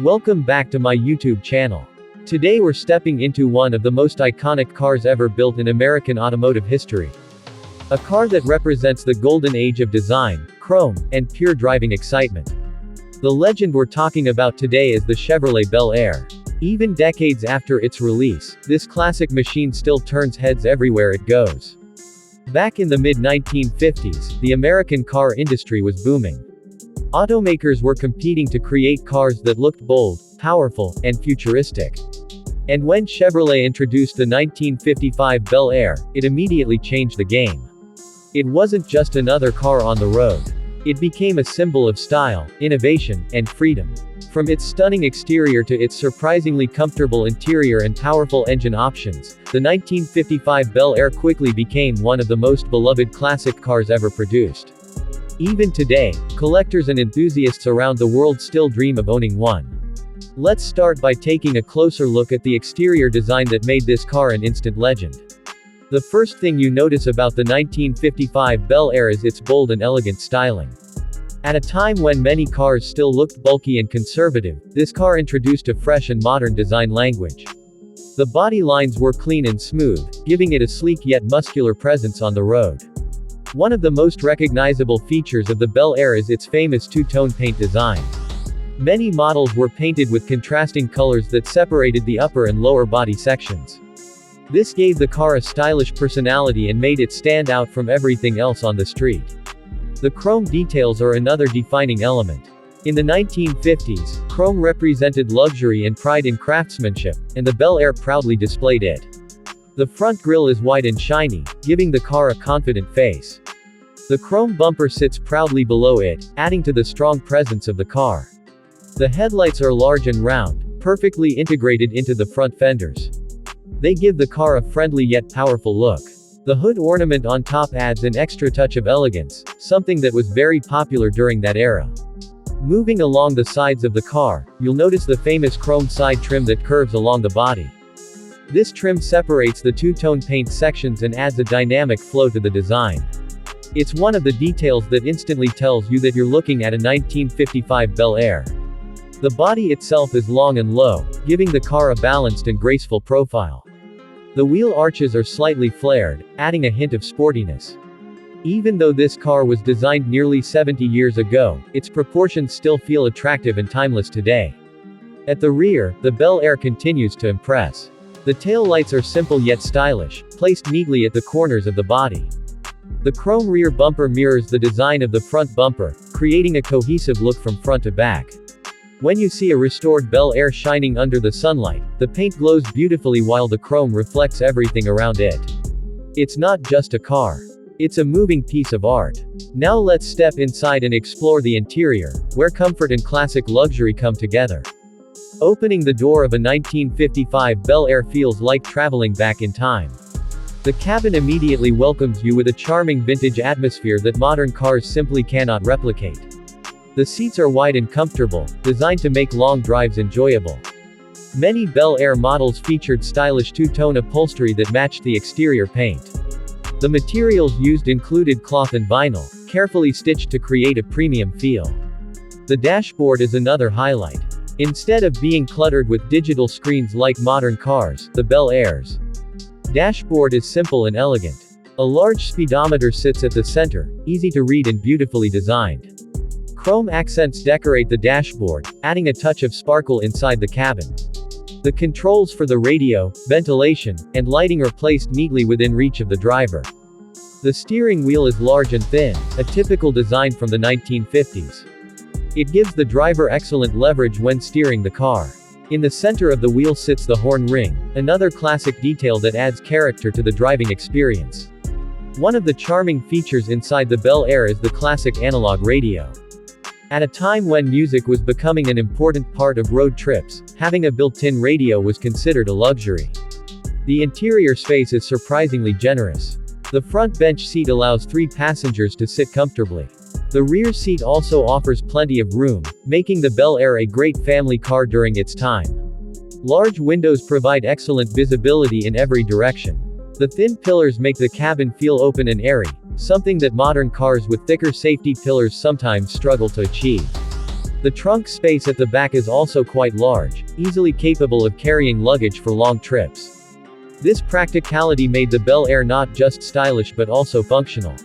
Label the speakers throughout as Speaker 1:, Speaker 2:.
Speaker 1: Welcome back to my YouTube channel. Today we're stepping into one of the most iconic cars ever built in American automotive history. A car that represents the golden age of design, chrome, and pure driving excitement. The legend we're talking about today is the Chevrolet Bel Air. Even decades after its release, this classic machine still turns heads everywhere it goes. Back in the mid-1950s, the American car industry was booming. Automakers were competing to create cars that looked bold, powerful, and futuristic. And when Chevrolet introduced the 1955 Bel Air, it immediately changed the game. It wasn't just another car on the road. It became a symbol of style, innovation, and freedom. From its stunning exterior to its surprisingly comfortable interior and powerful engine options, the 1955 Bel Air quickly became one of the most beloved classic cars ever produced. Even today, collectors and enthusiasts around the world still dream of owning one. Let's start by taking a closer look at the exterior design that made this car an instant legend. The first thing you notice about the 1955 Bel Air is its bold and elegant styling. At a time when many cars still looked bulky and conservative, this car introduced a fresh and modern design language. The body lines were clean and smooth, giving it a sleek yet muscular presence on the road. One of the most recognizable features of the Bel Air is its famous two-tone paint design. Many models were painted with contrasting colors that separated the upper and lower body sections. This gave the car a stylish personality and made it stand out from everything else on the street. The chrome details are another defining element. In the 1950s, chrome represented luxury and pride in craftsmanship, and the Bel Air proudly displayed it. The front grille is wide and shiny, giving the car a confident face. The chrome bumper sits proudly below it, adding to the strong presence of the car. The headlights are large and round, perfectly integrated into the front fenders. They give the car a friendly yet powerful look. The hood ornament on top adds an extra touch of elegance, something that was very popular during that era. Moving along the sides of the car, you'll notice the famous chrome side trim that curves along the body. This trim separates the two-tone paint sections and adds a dynamic flow to the design. It's one of the details that instantly tells you that you're looking at a 1955 Bel Air. The body itself is long and low, giving the car a balanced and graceful profile. The wheel arches are slightly flared, adding a hint of sportiness. Even though this car was designed nearly 70 years ago, its proportions still feel attractive and timeless today. At the rear, the Bel Air continues to impress. The tail lights are simple yet stylish, placed neatly at the corners of the body. The chrome rear bumper mirrors the design of the front bumper, creating a cohesive look from front to back. When you see a restored Bel Air shining under the sunlight, the paint glows beautifully while the chrome reflects everything around it. It's not just a car. It's a moving piece of art. Now let's step inside and explore the interior, where comfort and classic luxury come together. Opening the door of a 1955 Bel Air feels like traveling back in time. The cabin immediately welcomes you with a charming vintage atmosphere that modern cars simply cannot replicate. The seats are wide and comfortable, designed to make long drives enjoyable. Many Bel Air models featured stylish two-tone upholstery that matched the exterior paint. The materials used included cloth and vinyl, carefully stitched to create a premium feel. The dashboard is another highlight. Instead of being cluttered with digital screens like modern cars, the Bel Air's dashboard is simple and elegant. A large speedometer sits at the center, easy to read and beautifully designed. Chrome accents decorate the dashboard, adding a touch of sparkle inside the cabin. The controls for the radio, ventilation, and lighting are placed neatly within reach of the driver. The steering wheel is large and thin, a typical design from the 1950s. It gives the driver excellent leverage when steering the car. In the center of the wheel sits the horn ring, another classic detail that adds character to the driving experience. One of the charming features inside the Bel Air is the classic analog radio. At a time when music was becoming an important part of road trips, having a built-in radio was considered a luxury. The interior space is surprisingly generous. The front bench seat allows 3 passengers to sit comfortably. The rear seat also offers plenty of room, making the Bel Air a great family car during its time. Large windows provide excellent visibility in every direction. The thin pillars make the cabin feel open and airy, something that modern cars with thicker safety pillars sometimes struggle to achieve. The trunk space at the back is also quite large, easily capable of carrying luggage for long trips. This practicality made the Bel Air not just stylish but also functional.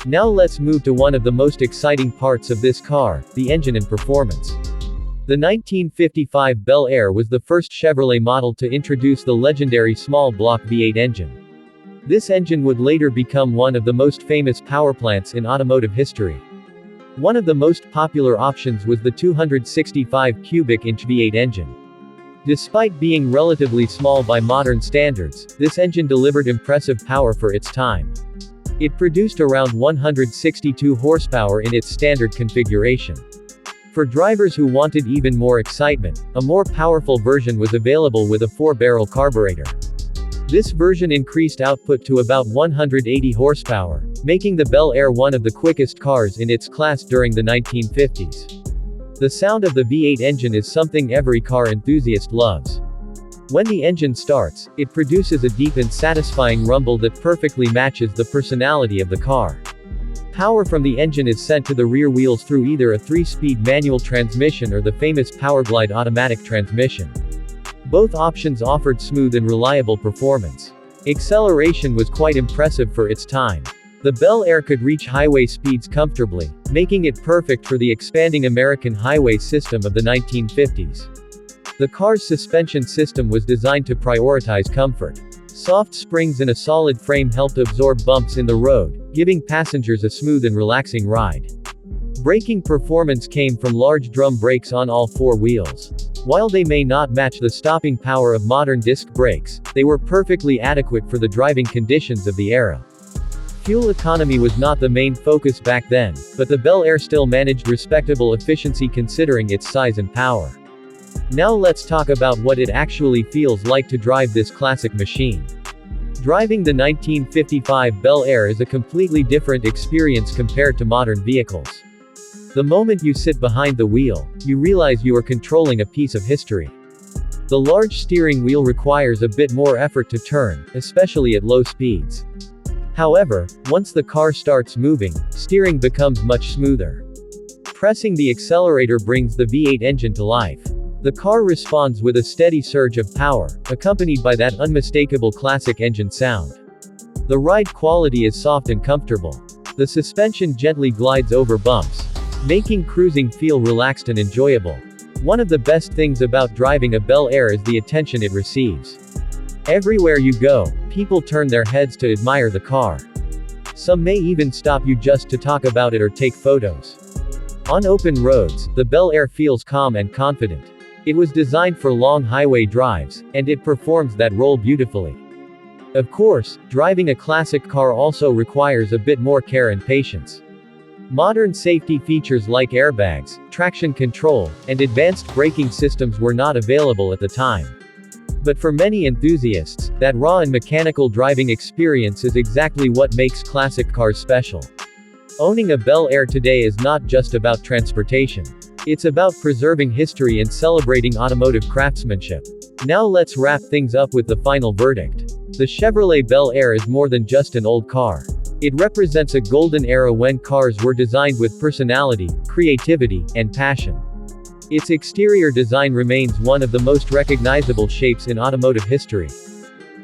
Speaker 1: Now let's move to one of the most exciting parts of this car, the engine and performance. The 1955 Bel Air was the first Chevrolet model to introduce the legendary small block V8 engine. This engine would later become one of the most famous powerplants in automotive history. One of the most popular options was the 265 cubic inch V8 engine. Despite being relatively small by modern standards, this engine delivered impressive power for its time. It produced around 162 horsepower in its standard configuration. For drivers who wanted even more excitement, a more powerful version was available with a 4-barrel carburetor. This version increased output to about 180 horsepower, making the Bel Air one of the quickest cars in its class during the 1950s. The sound of the V8 engine is something every car enthusiast loves. When the engine starts, it produces a deep and satisfying rumble that perfectly matches the personality of the car. Power from the engine is sent to the rear wheels through either a 3-speed manual transmission or the famous Powerglide automatic transmission. Both options offered smooth and reliable performance. Acceleration was quite impressive for its time. The Bel Air could reach highway speeds comfortably, making it perfect for the expanding American highway system of the 1950s. The car's suspension system was designed to prioritize comfort. Soft springs and a solid frame helped absorb bumps in the road, giving passengers a smooth and relaxing ride. Braking performance came from large drum brakes on all 4 wheels. While they may not match the stopping power of modern disc brakes, they were perfectly adequate for the driving conditions of the era. Fuel economy was not the main focus back then, but the Bel Air still managed respectable efficiency considering its size and power. Now let's talk about what it actually feels like to drive this classic machine. Driving the 1955 Bel Air is a completely different experience compared to modern vehicles. The moment you sit behind the wheel, you realize you are controlling a piece of history. The large steering wheel requires a bit more effort to turn, especially at low speeds. However, once the car starts moving, steering becomes much smoother. Pressing the accelerator brings the V8 engine to life. The car responds with a steady surge of power, accompanied by that unmistakable classic engine sound. The ride quality is soft and comfortable. The suspension gently glides over bumps, making cruising feel relaxed and enjoyable. One of the best things about driving a Bel Air is the attention it receives. Everywhere you go, people turn their heads to admire the car. Some may even stop you just to talk about it or take photos. On open roads, the Bel Air feels calm and confident. It was designed for long highway drives, and it performs that role beautifully. Of course, driving a classic car also requires a bit more care and patience. Modern safety features like airbags, traction control, and advanced braking systems were not available at the time. But for many enthusiasts, that raw and mechanical driving experience is exactly what makes classic cars special. Owning a Bel Air today is not just about transportation. It's about preserving history and celebrating automotive craftsmanship. Now let's wrap things up with the final verdict. The Chevrolet Bel Air is more than just an old car. It represents a golden era when cars were designed with personality, creativity, and passion. Its exterior design remains one of the most recognizable shapes in automotive history.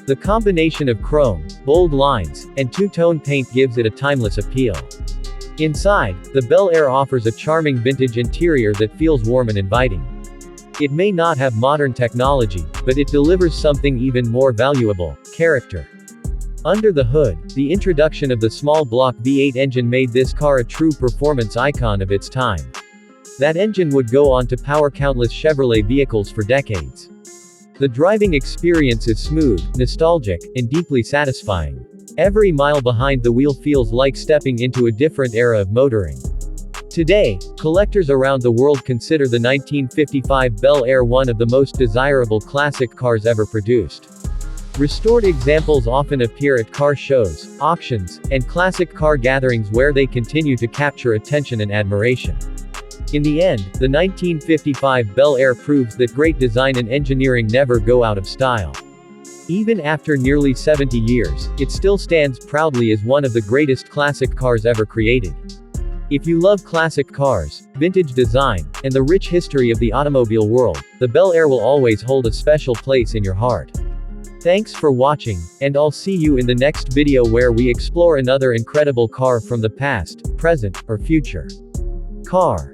Speaker 1: The combination of chrome, bold lines, and two-tone paint gives it a timeless appeal. Inside, the Bel Air offers a charming vintage interior that feels warm and inviting. It may not have modern technology, but it delivers something even more valuable: character. Under the hood, the introduction of the small block V8 engine made this car a true performance icon of its time. That engine would go on to power countless Chevrolet vehicles for decades. The driving experience is smooth, nostalgic, and deeply satisfying. Every mile behind the wheel feels like stepping into a different era of motoring. Today, collectors around the world consider the 1955 Bel Air one of the most desirable classic cars ever produced. Restored examples often appear at car shows, auctions, and classic car gatherings where they continue to capture attention and admiration. In the end, the 1955 Bel Air proves that great design and engineering never go out of style. Even after nearly 70 years, it still stands proudly as one of the greatest classic cars ever created. If you love classic cars, vintage design, and the rich history of the automobile world, the Bel Air will always hold a special place in your heart. Thanks for watching, and I'll see you in the next video where we explore another incredible car from the past, present, or future. Car.